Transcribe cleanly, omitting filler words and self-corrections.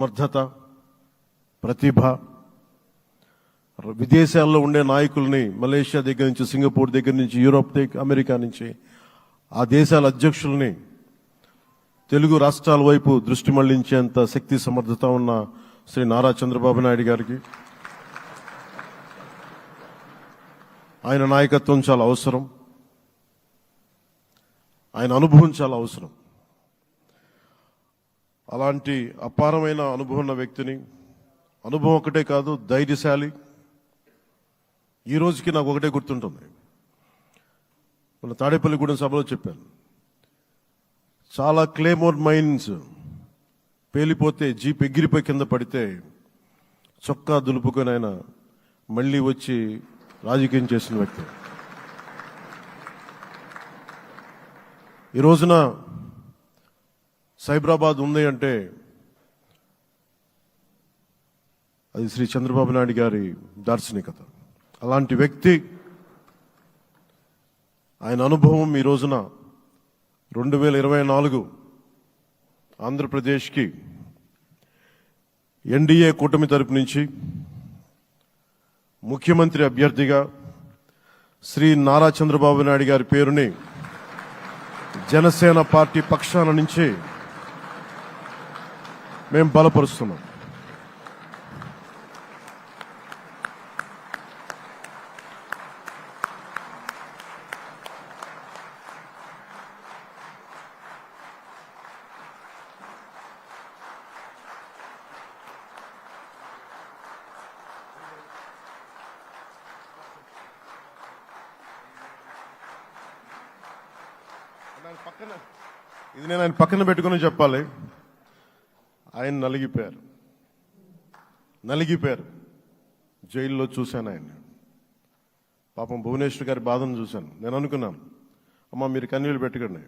సమర్థత, ప్రతిభ, విదేశాల్లో ఉండే నాయకుల్ని మలేషియా దగ్గర నుంచి, సింగపూర్ దగ్గర నుంచి, యూరోప్ అమెరికా నుంచి ఆ దేశాల అధ్యక్షుల్ని తెలుగు రాష్ట్రాల వైపు దృష్టి మళ్లించేంత శక్తి సమర్థత ఉన్న శ్రీ నారా చంద్రబాబు నాయుడు గారికి ఆయన నాయకత్వం చాలా అవసరం, ఆయన అనుభవం చాలా అవసరం. అలాంటి అపారమైన అనుభవం ఉన్న వ్యక్తిని, అనుభవం ఒకటే కాదు ధైర్యశాలి. ఈ రోజుకి నాకు ఒకటే గుర్తుంటుంది, మన తాడేపల్లిగూడెం సభలో చెప్పాను, చాలా క్లేమోర్ మైన్స్ పేలిపోతే జీప్ ఎగిరిపోయి కింద పడితే చొక్కా దులుపుకొని ఆయన మళ్ళీ వచ్చి రాజకీయం చేసిన వ్యక్తి. ఈ రోజున సైబరాబాద్ ఉంది అంటే అది శ్రీ చంద్రబాబు నాయుడు గారి దార్శనికత. అలాంటి వ్యక్తి, ఆయన అనుభవం ఈ రోజున 2024 ఆంధ్రప్రదేశ్కి ఎన్డీఏ కూటమి తరపు నుంచి ముఖ్యమంత్రి అభ్యర్థిగా శ్రీ నారా చంద్రబాబు నాయుడు గారి పేరుని జనసేన పార్టీ పక్షాన నుంచి మేము బలపరుస్తున్నాం. ఇది నేను ఆయన పక్కన పెట్టుకుని చెప్పాలి. ఆయన నలిగిపోయారు. జైల్లో చూశాను ఆయన. పాపం భువనేశ్వర్ గారి బాధను చూశాను. నేను అనుకున్నాను, అమ్మా మీరు కన్నీళ్ళు పెట్టకండి,